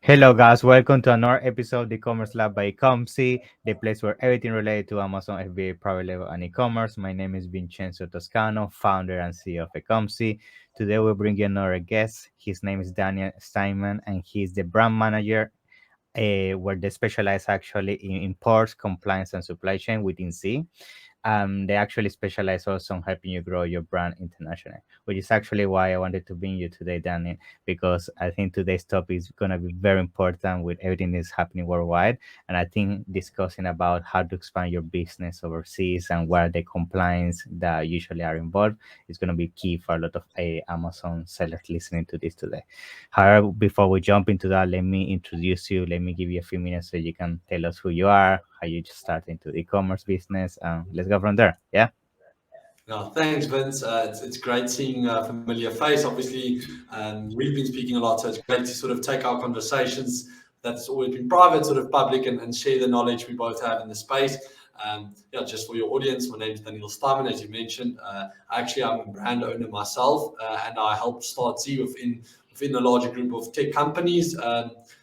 Hello, guys. Welcome to another episode of the e-commerce lab by Ecomcy, the place where everything related to Amazon FBA, private label, and e-commerce. My name is Vincenzo Toscano, founder and CEO of Ecomcy. Today, we'll bring you another guest. His name is Daneel Steinmann, and he's the brand manager where they specialize actually in imports, compliance, and supply chain within ZEE. They actually specialize also on helping you grow your brand internationally, which is actually why I wanted to bring you today, Danny, because I think today's topic is going to be very important with everything that's happening worldwide. And I think discussing about how to expand your business overseas and what are the compliance that usually are involved is going to be key for a lot of Amazon sellers listening to this today. However, before we jump into that, let me introduce you. Let me give you a few minutes so you can tell us who you are, how you just start into the e-commerce business. Let's go from there. Yeah. No, thanks, Vince. It's great seeing a familiar face. Obviously, we've been speaking a lot, so it's great to sort of take our conversations that's always been private, sort of public, and share the knowledge we both have in the space. Just for your audience, my name is Daneel Steinmann, as you mentioned. Actually, I'm a brand owner myself, and I helped start ZEE within a larger group of tech companies.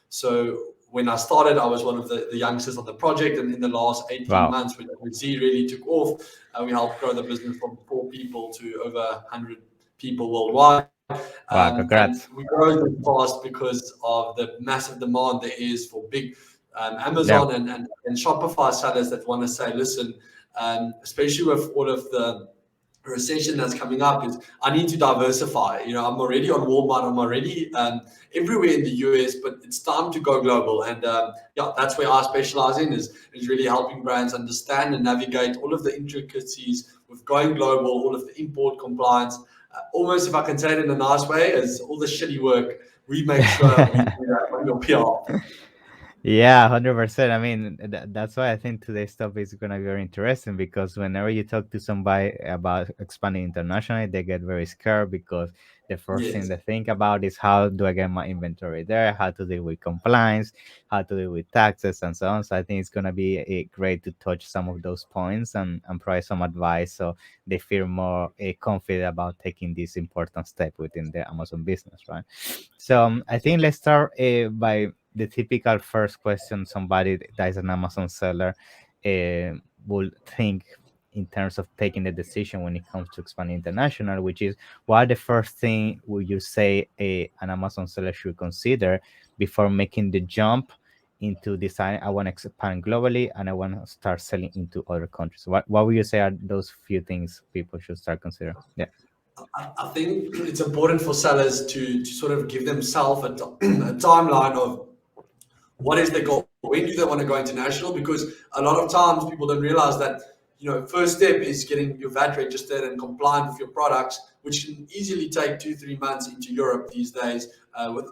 So when I started, I was one of the youngsters on the project, and in the last 18 months, when ZEE really took off, we helped grow the business from 4 people to over 100 people worldwide. Wow, And congrats. we grow them fast because of the massive demand there is for big Yeah. Amazon and Shopify sellers that want to say, listen, especially with all of the recession that's coming up, is I need to diversify. I'm already on Walmart, I'm already everywhere in the US, but it's time to go global. And that's where I specialize in is really helping brands understand and navigate all of the intricacies with going global, all of the import compliance. Almost, if I can say it in a nice way, is all the shitty work we make sure we do that on your PR. Yeah, 100%. I mean, that's why I think today's topic is going to be very interesting because whenever you talk to somebody about expanding internationally, they get very scared because the first thing Yes. they think about is how do I get my inventory there, how to deal with compliance, how to deal with taxes, and so on. So I think it's going to be great to touch some of those points and provide some advice so they feel more confident about taking this important step within the Amazon business, right? So I think let's start by the typical first question somebody that is an Amazon seller will think in terms of taking the decision when it comes to expanding international, which is what the first thing would you say an Amazon seller should consider before making the jump into deciding I want to expand globally and I want to start selling into other countries? What would you say are those few things people should start considering? Yeah. I think it's important for sellers to sort of give themselves a timeline of what is their goal, when do they want to go international, because a lot of times people don't realize that first step is getting your VAT registered and compliant with your products, which can easily take 2-3 months into Europe these days, with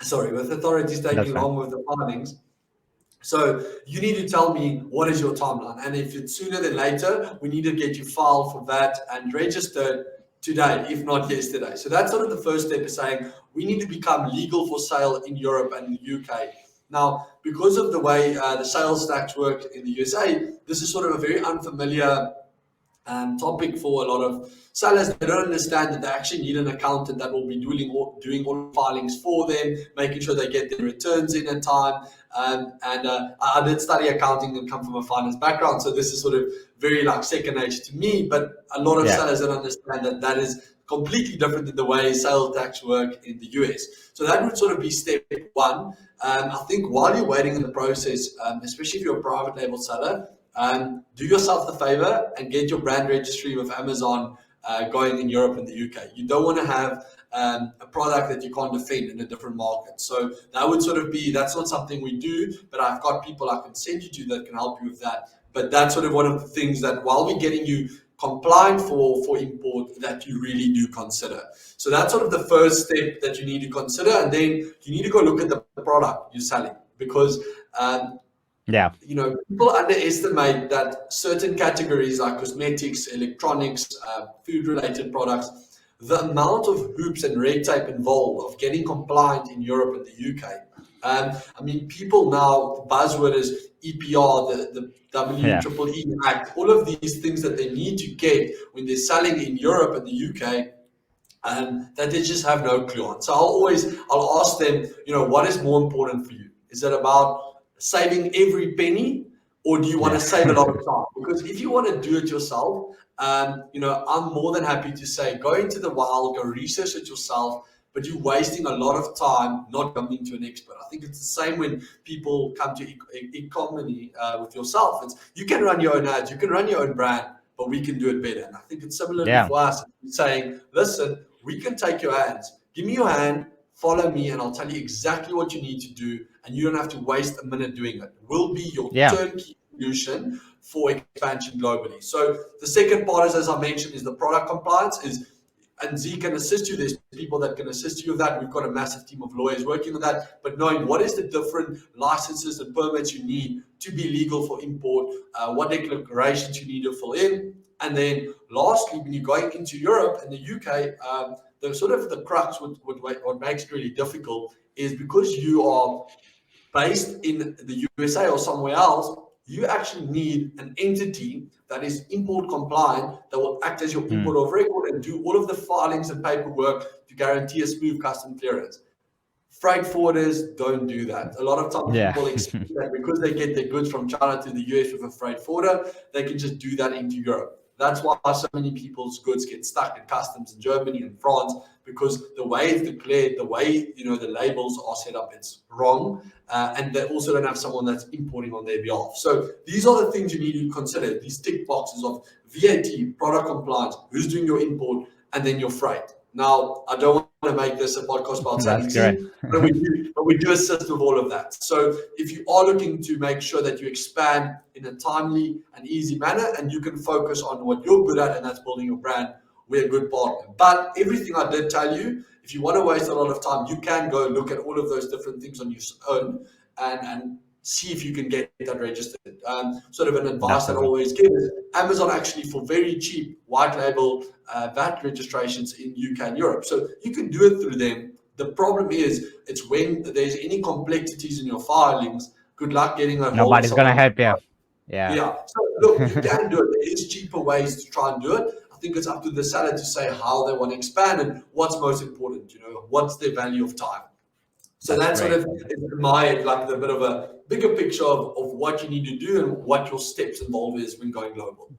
with authorities That's taking fine. long with the filings. So you need to tell me what is your timeline, and if it's sooner than later, we need to get you filed for that and registered today, if not yesterday. So that's sort of the first step, is saying we need to become legal for sale in Europe and the UK. Now, because of the way the sales tax work in the USA, this is sort of a very unfamiliar topic for a lot of sellers. They don't understand that they actually need an accountant that will be doing all the filings for them, making sure they get their returns in at time. I did study accounting and come from a finance background, so this is sort of very like second nature to me. But a lot of Yeah. sellers don't understand that that is completely different than the way sales tax work in the US. So that would sort of be step one. I think while you're waiting in the process, especially if you're a private label seller, do yourself the favor and get your brand registry with Amazon going in Europe and the UK. You don't want to have a product that you can't defend in a different market. So that would sort of be, that's not something we do, but I've got people I can send you to that can help you with that. But that's sort of one of the things that while we're getting you compliant for import, that you really do consider. So that's sort of the first step that you need to consider. And then you need to go look at the product you're selling, because Yeah. people underestimate that certain categories like cosmetics, electronics, food-related products, the amount of hoops and red tape involved of getting compliant in Europe and the UK. I mean, people now, the buzzword is EPR, the Yeah. WEEE Act, all of these things that they need to get when they're selling in Europe and the UK. that they just have no clue on. So I'll ask them, what is more important for you? Is it about saving every penny, or do you want to save a lot of time? Because if you want to do it yourself, I'm more than happy to say, go into the wild, go research it yourself, but you're wasting a lot of time not coming to an expert. I think it's the same when people come to Ecomcy with yourself. You can run your own ads, you can run your own brand, but we can do it better. And I think it's similarly for us, saying, listen, we can take your hands, give me your hand, follow me, and I'll tell you exactly what you need to do, and you don't have to waste a minute doing it. We'll be your turnkey solution for expansion globally. So the second part is, as I mentioned, is the product compliance. And Z can assist you. There's people that can assist you with that. We've got a massive team of lawyers working on that. But knowing what is the different licenses and permits you need to be legal for import, what declarations you need to fill in. And then lastly, when you're going into Europe and the UK, the sort of the crux, what makes it really difficult is because you are based in the USA or somewhere else, you actually need an entity that is import compliant, that will act as your import of record and do all of the filings and paperwork to guarantee a smooth custom clearance. Freight forwarders don't do that. A lot of times people expect that because they get their goods from China to the US with a freight forwarder, they can just do that into Europe. That's why so many people's goods get stuck at customs in Germany and France, because the way it's declared, the way the labels are set up, it's wrong, and they also don't have someone that's importing on their behalf. So these are the things you need to consider. These tick boxes of VAT, product compliance, who's doing your import, and then your freight. Now, I don't want to make this a podcast about selling, but we do assist with all of that. So if you are looking to make sure that you expand in a timely and easy manner, and you can focus on what you're good at, and that's building your brand, we're a good partner. But everything I did tell you, if you want to waste a lot of time, you can go look at all of those different things on your own and see if you can get that registered. Sort of an advice that I always give is Amazon actually, for very cheap, white label VAT registrations in UK and Europe. So you can do it through them. The problem is, it's when there's any complexities in your filings, good luck getting a Nobody's going to help you. Yeah. So look, you can do it. There is cheaper ways to try and do it. I think it's up to the seller to say how they want to expand and what's most important, what's their value of time. So that's sort of like the bit of a bigger picture of what you need to do and what your steps involved is when going global.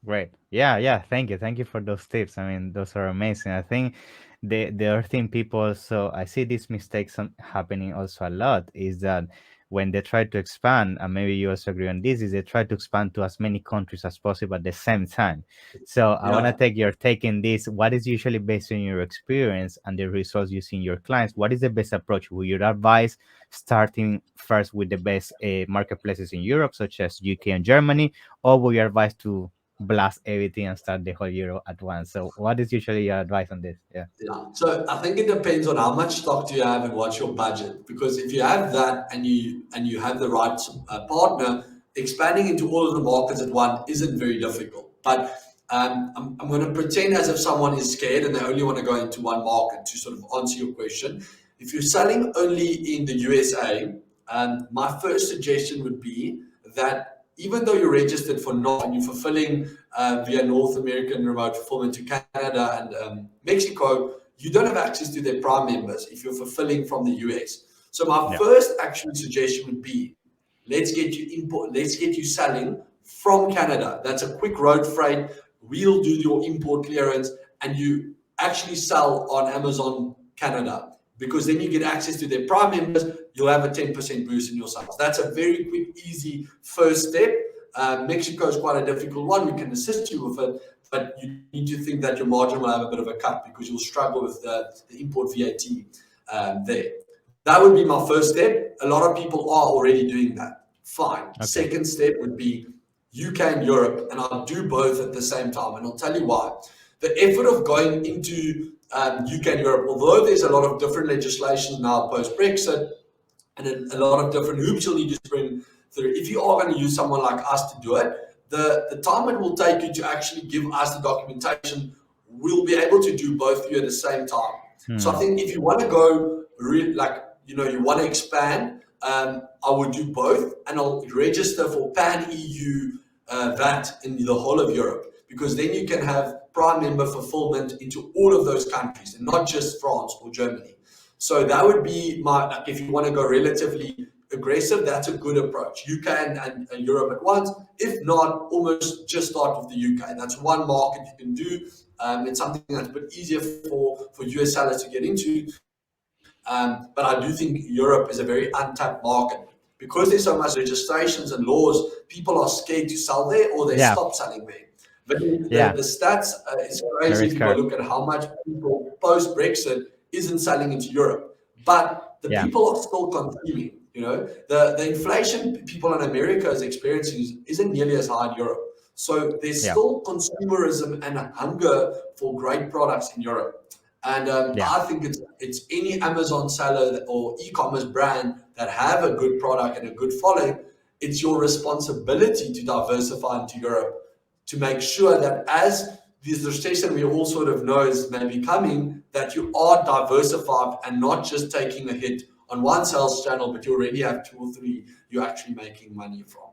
Great. Yeah. Thank you for those tips. I mean, those are amazing. I think the other thing people, so I see these mistakes happening also a lot, is that when they try to expand, and maybe you also agree on this, is they try to expand to as many countries as possible at the same time. So I want to take your take in this. What is usually based on your experience and the results you see in your clients? What is the best approach? Would you advise starting first with the best marketplaces in Europe, such as UK and Germany, or would you advise to blast everything and start the whole Euro at once? So what is usually your advice on this? Yeah. So I think it depends on how much stock do you have and what's your budget. Because if you have that and you have the right partner, expanding into all of the markets at once isn't very difficult. But I'm going to pretend as if someone is scared and they only want to go into one market to sort of answer your question. If you're selling only in the USA, my first suggestion would be that even though you're registered for North and you're fulfilling via North American remote fulfillment to Canada and Mexico, you don't have access to their Prime members if you're fulfilling from the US. So my first actual suggestion would be, let's get you selling from Canada. That's a quick road freight. We'll do your import clearance and you actually sell on Amazon Canada, because then you get access to their Prime members. You'll have a 10% boost in your sales. That's a very quick, easy first step. Mexico is quite a difficult one. We can assist you with it, but you need to think that your margin will have a bit of a cut because you'll struggle with the import VAT there. That would be my first step. A lot of people are already doing that. Fine. Okay. Second step would be UK and Europe, and I'll do both at the same time, and I'll tell you why. The effort of going into UK and Europe, although there's a lot of different legislations now post-Brexit, and a lot of different hoops you'll need to spring through. If you are going to use someone like us to do it, the time it will take you to actually give us the documentation, we'll be able to do both of you at the same time. So I think if you want to go, you want to expand, I would do both, and I'll register for pan-EU VAT in the whole of Europe. because then you can have prime member fulfillment into all of those countries and not just France or Germany. So that would be like, if you want to go relatively aggressive, that's a good approach. UK and Europe at once. If not, almost just start with the UK. That's one market you can do. It's something that's a bit easier for US sellers to get into. But I do think Europe is a very untapped market. Because there's so much registrations and laws, people are scared to sell there or they stop selling there. But the stats is crazy if you go look at how much people post-Brexit isn't selling into Europe. But the people are still consuming. You know, the inflation people in America is experiencing isn't nearly as high in Europe. So there's still consumerism and a hunger for great products in Europe. And I think it's any Amazon seller or e-commerce brand that have a good product and a good following, it's your responsibility to diversify into Europe, to make sure that as this recession we all sort of know is maybe coming, that you are diversified and not just taking a hit on one sales channel, but you already have 2 or 3 you're actually making money from.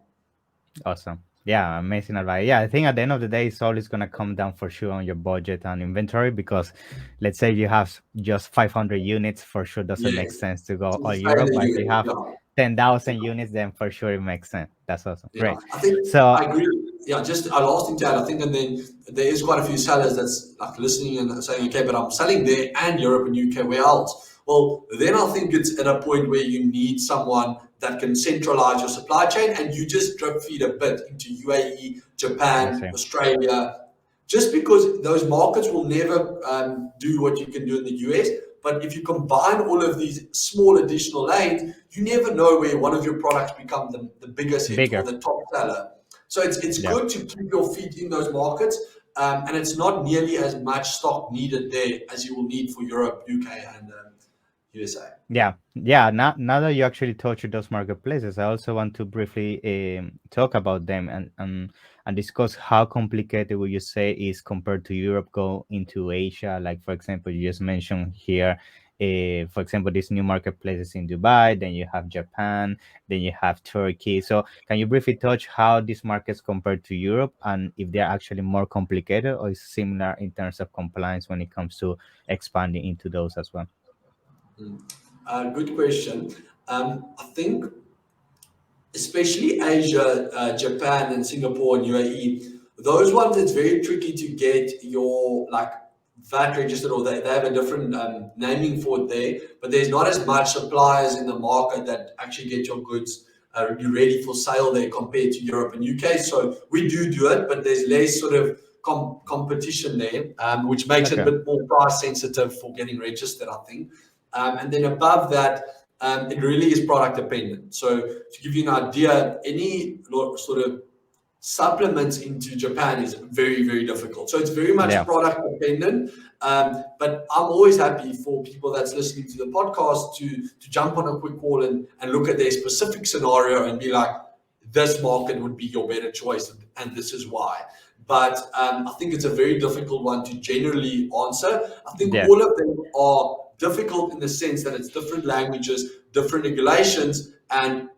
Awesome. Yeah, amazing advice. Yeah, I think at the end of the day, it's always going to come down for sure on your budget and inventory, because let's say you have just 500 units, for sure doesn't make sense to go all Europe. But if you have 10,000 units, then for sure it makes sense. That's awesome. Great. I think I agree. Yeah, just a last thing to add, I think, and then there is quite a few sellers that's like listening and saying, okay, but I'm selling there and Europe and UK, where else? Well, then I think it's at a point where you need someone that can centralize your supply chain, and you just drip feed a bit into UAE, Japan, Australia, just because those markets will never do what you can do in the US. But if you combine all of these small additional lanes, you never know where one of your products become the biggest hit or the top seller. So it's good to keep your feet in those markets, and it's not nearly as much stock needed there as you will need for Europe, UK, and USA. Yeah. Now that you actually touched those marketplaces, I also want to briefly talk about them and discuss how complicated would you say is compared to Europe go into Asia. Like, for example, you just mentioned here, for example, these new marketplaces in Dubai, then you have Japan, then you have Turkey. So can you briefly touch how these markets compare to Europe, and if they're actually more complicated or is similar in terms of compliance when it comes to expanding into those as well? Good question. I think especially Asia, Japan and Singapore and UAE, those ones, it's very tricky to get your like VAT registered, or they have a different naming for it there, but there's not as much suppliers in the market that actually get your goods ready for sale there compared to Europe and UK. So we do it, but there's less sort of competition there, which makes it a bit more price sensitive for getting registered, I think. And then above that, it really is product dependent. So to give you an idea, any sort of supplements into Japan is very, very difficult. So it's very much product dependent. But I'm always happy for people that's listening to the podcast to jump on a quick call and look at their specific scenario and be like, this market would be your better choice, and this is why. But I think it's a very difficult one to generally answer. I think all of them are difficult in the sense that it's different languages, different regulations, and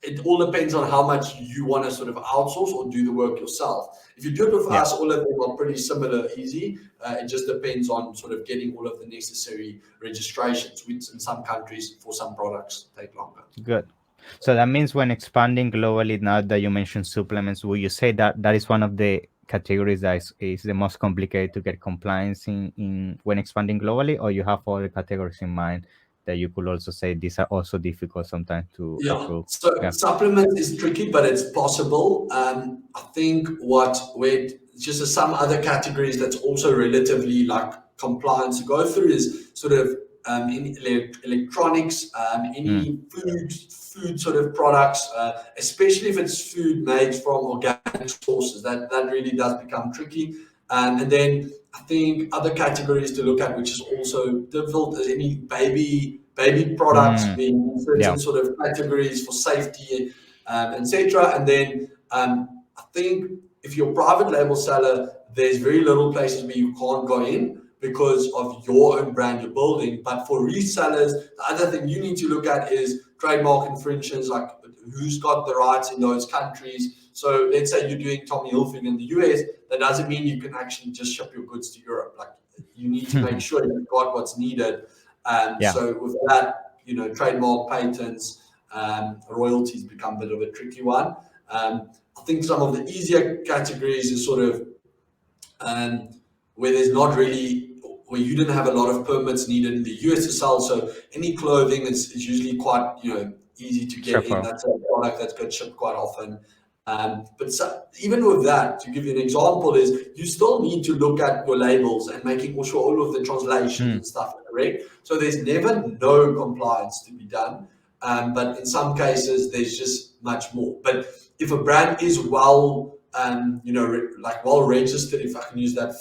it all depends on how much you want to sort of outsource or do the work yourself. If you do it with us, all of them are pretty similar, easy. It just depends on sort of getting all of the necessary registrations, which in some countries for some products take longer. Good. So that means when expanding globally, now that you mentioned supplements, will you say that that is one of the categories that is the most complicated to get compliance in when expanding globally, or you have other categories in mind that you could also say these are also difficult sometimes to approve? So supplements is tricky, but it's possible. I think where just some other categories that's also relatively like compliance to go through is sort of in electronics, any food sort of products, especially if it's food made from organic sources, that really does become tricky. And then I think other categories to look at, which is also difficult, is any baby products being certain sort of categories for safety, etc. And then I think if you're a private label seller, there's very little places where you can't go in because of your own brand you're building. But for resellers, the other thing you need to look at is trademark infringements, like who's got the rights in those countries. So let's say you're doing Tommy Hilfiger in the US, that doesn't mean you can actually just ship your goods to Europe. Like, you need to make sure you've got what's needed. Yeah. So with that, trademark, patents, royalties become a bit of a tricky one. I think some of the easier categories is sort of where there's not really, where you didn't have a lot of permits needed in the US to sell. So any clothing is usually quite easy to get in. That's a product that's got shipped quite often. But even with that, to give you an example, is you still need to look at your labels and making sure all of the translations and stuff are correct. So there's never no compliance to be done. But in some cases, there's just much more. But if a brand is well, well registered, if I can use that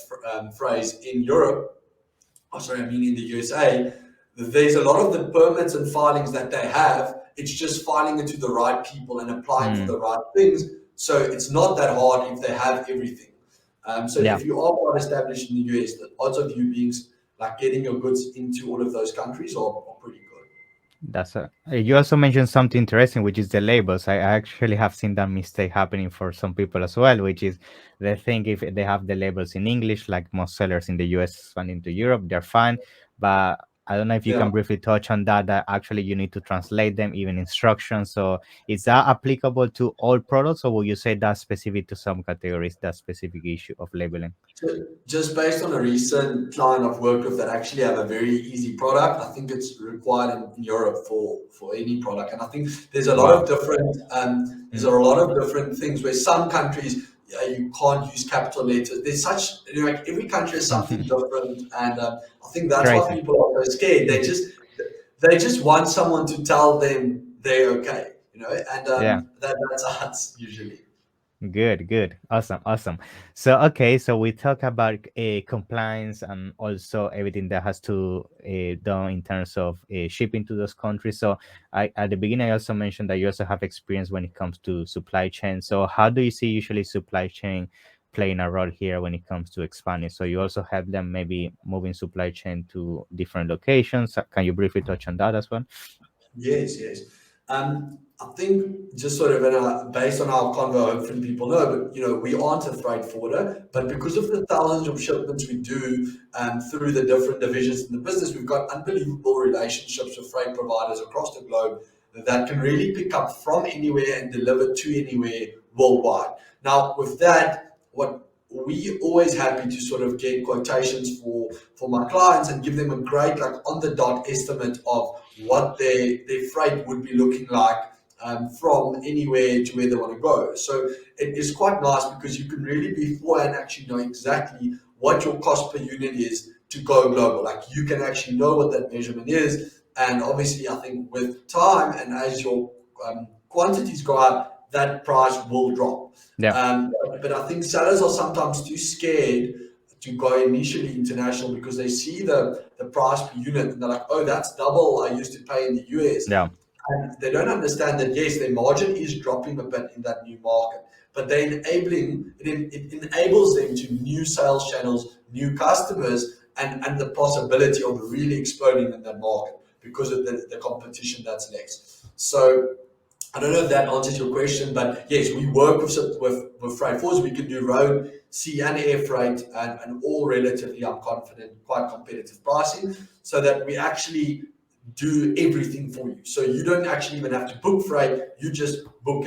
phrase, in Europe, in the USA, there's a lot of the permits and filings that they have. It's just filing it to the right people and applying for the right things. So it's not that hard if they have everything. If you are quite established in the US, the odds of you being like getting your goods into all of those countries are pretty good. That's you also mentioned something interesting, which is the labels. I actually have seen that mistake happening for some people as well, which is they think if they have the labels in English, like most sellers in the US and into Europe, they're fine. But I don't know if you can briefly touch on that actually you need to translate them, even instructions. So is that applicable to all products, or will you say that's specific to some categories, that specific issue of labeling? Just based on a recent client I've worked with that actually have a very easy product, I think it's required in Europe for any product. And I think there's a lot of different things where some countries you can't use capital letters. There's such every country has something different, and I think that's why people are so scared. They just want someone to tell them they're okay, and that's us usually. Good. Awesome. So, okay, so we talk about compliance and also everything that has to done in terms of shipping to those countries. So, at the beginning, I also mentioned that you also have experience when it comes to supply chain. So, how do you see usually supply chain playing a role here when it comes to expanding? So, you also have them maybe moving supply chain to different locations. Can you briefly touch on that as well? Yes. I think just sort of based on our convo, hopefully people know, but we aren't a freight forwarder, but because of the thousands of shipments we do through the different divisions in the business, we've got unbelievable relationships with freight providers across the globe that can really pick up from anywhere and deliver to anywhere worldwide. Now, with that, what we always happy to sort of get quotations for my clients and give them a great on the dot estimate of what their freight would be looking like from anywhere to where they want to go. So it is quite nice because you can really beforehand actually know exactly what your cost per unit is to go global. Like, you can actually know what that measurement is. And obviously, I think with time and as your quantities go up, that price will drop. But I think sellers are sometimes too scared to go initially international because they see the price per unit and they're like, oh, that's double I used to pay in the US. And they don't understand that, yes, their margin is dropping a bit in that new market, but it enables them to new sales channels, new customers, and the possibility of really exploding in that market because of the competition that's next. So I don't know if that answers your question, but yes, we work with freight forwarders. We can do road, sea, and air freight, and all relatively, I'm confident, quite competitive pricing, so that we actually do everything for you. So you don't actually even have to book freight. You just book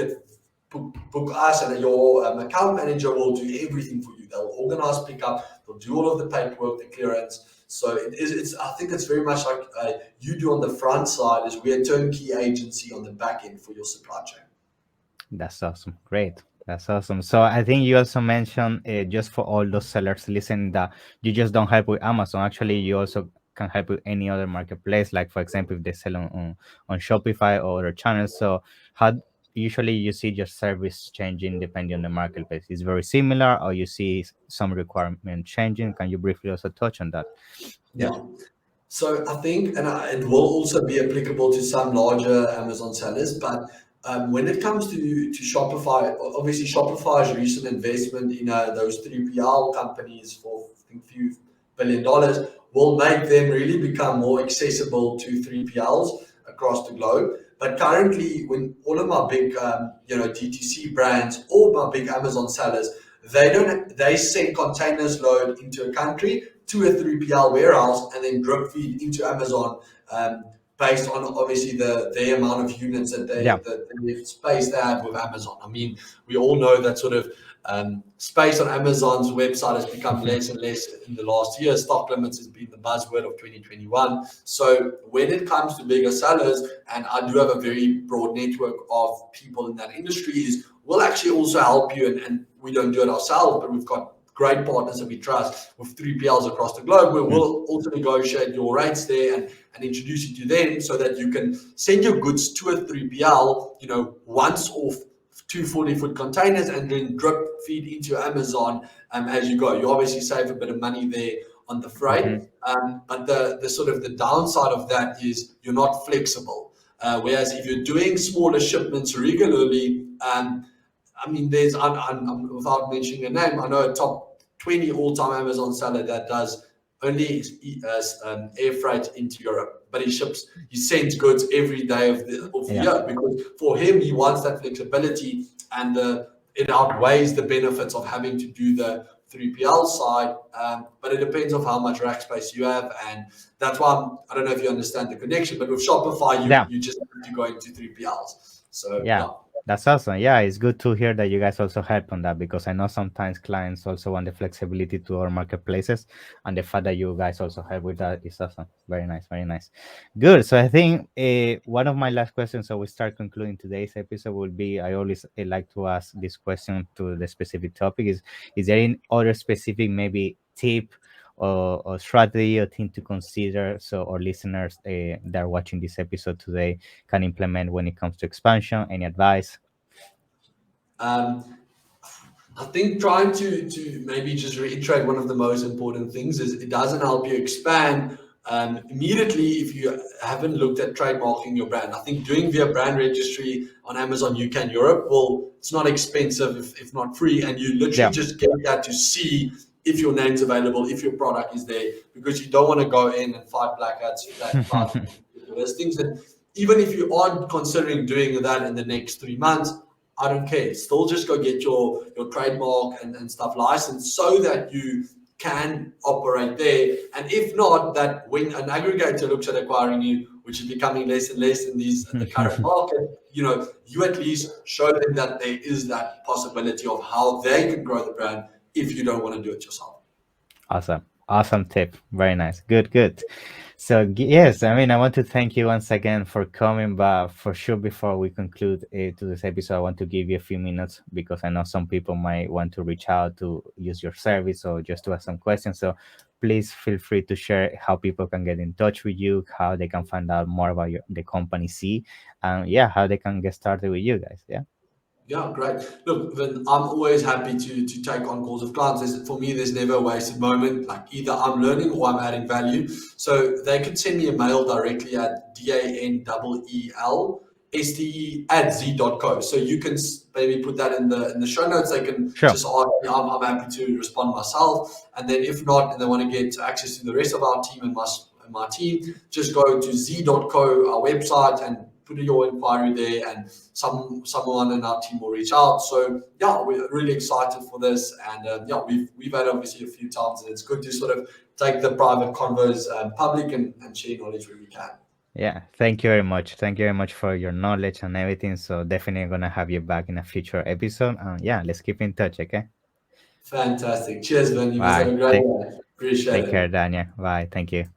us, and your account manager will do everything for you. They'll organize pickup. They'll do all of the paperwork, the clearance. So I think it's very much like you do on the front side, is we're a turnkey agency on the back end for your supply chain. That's awesome. Great. That's awesome. So I think you also mentioned just for all those sellers listening that you just don't help with Amazon. Actually, you also can help with any other marketplace. Like, for example, if they sell on Shopify or other channels. So how usually you see your service changing depending on the marketplace? Is very similar, or you see some requirement changing? Can you briefly also touch on that? Yeah. So I think, and it will also be applicable to some larger Amazon sellers, but when it comes to Shopify, obviously Shopify's recent investment in those 3PL companies for I think a few $1 billion will make them really become more accessible to 3PLs across the globe. But currently, when all of my big, DTC brands, all my big Amazon sellers, they send containers load into a country to a 3PL warehouse and then drip feed into Amazon, based on obviously the amount of units that Yeah. the space they have with Amazon. I mean, we all know that sort of space on Amazon's website has become less and less in the last year. Stock limits has been the buzzword of 2021. So when it comes to bigger sellers, and I do have a very broad network of people in that industry, is we'll actually also help you, and we don't do it ourselves, but we've got great partners that we trust with 3PLs across the globe, where we'll also negotiate your rates there and introduce you to them so that you can send your goods to a 3PL, once off 240-foot containers and then drip feed into Amazon as you go. You obviously save a bit of money there on the freight, but the sort of the downside of that is you're not flexible. Whereas if you're doing smaller shipments regularly, I mean, I'm without mentioning a name, I know a top 20 all-time Amazon seller that does only air freight into Europe, but he sends goods every day of the year, because for him, he wants that flexibility, and it outweighs the benefits of having to do the 3PL side. But it depends on how much rack space you have, and that's why I don't know if you understand the connection, but with Shopify, you just have to go into 3PLs. So yeah. That's awesome. Yeah, it's good to hear that you guys also help on that, because I know sometimes clients also want the flexibility to our marketplaces, and the fact that you guys also help with that is awesome. Very nice, very nice. Good. So I think one of my last questions, so we start concluding today's episode, would be, I always like to ask this question to the specific topic, is there any other specific maybe tip or strategy or thing to consider, so our listeners that are watching this episode today can implement when it comes to expansion? Any advice? I think trying to maybe just reiterate one of the most important things is it doesn't help you expand immediately if you haven't looked at trademarking your brand. I think doing via brand registry on Amazon UK and Europe, well, it's not expensive if not free, and you literally just get that to see if your name's available, if your product is there, because you don't want to go in and fight black hats about listings. And even if you aren't considering doing that in the next 3 months, I don't care. Still just go get your trademark and stuff licensed so that you can operate there. And if not, that when an aggregator looks at acquiring you, which is becoming less and less in the current market, you at least show them that there is that possibility of how they can grow the brand if you don't want to do it yourself. Awesome tip. Very nice. Good. So yes, I mean, I want to thank you once again for coming, but for sure, before we conclude to this episode, I want to give you a few minutes, because I know some people might want to reach out to use your service or just to ask some questions. So please feel free to share how people can get in touch with you, how they can find out more about the company ZEE, and how they can get started with you guys. Yeah, great. Look, Vin, I'm always happy to take on calls of clients. For me, there's never a wasted moment. Like, either I'm learning or I'm adding value. So they could send me a mail directly at DANEELSTE@ZEE.co. So you can maybe put that in the show notes. They can just ask me. I'm happy to respond myself. And then if not, and they want to get access to the rest of our team and my team, just go to ZEE.co, our website, and put your inquiry there, and someone in our team will reach out. So we're really excited for this, and we've had obviously a few times, and it's good to sort of take the private convos public and share knowledge where we can. Yeah, thank you very much. Thank you very much for your knowledge and everything. So definitely gonna have you back in a future episode. Let's keep in touch, okay? Fantastic. Cheers, man. You must have Bye. a great day. Appreciate it. Take care, Daniel. Bye. Thank you.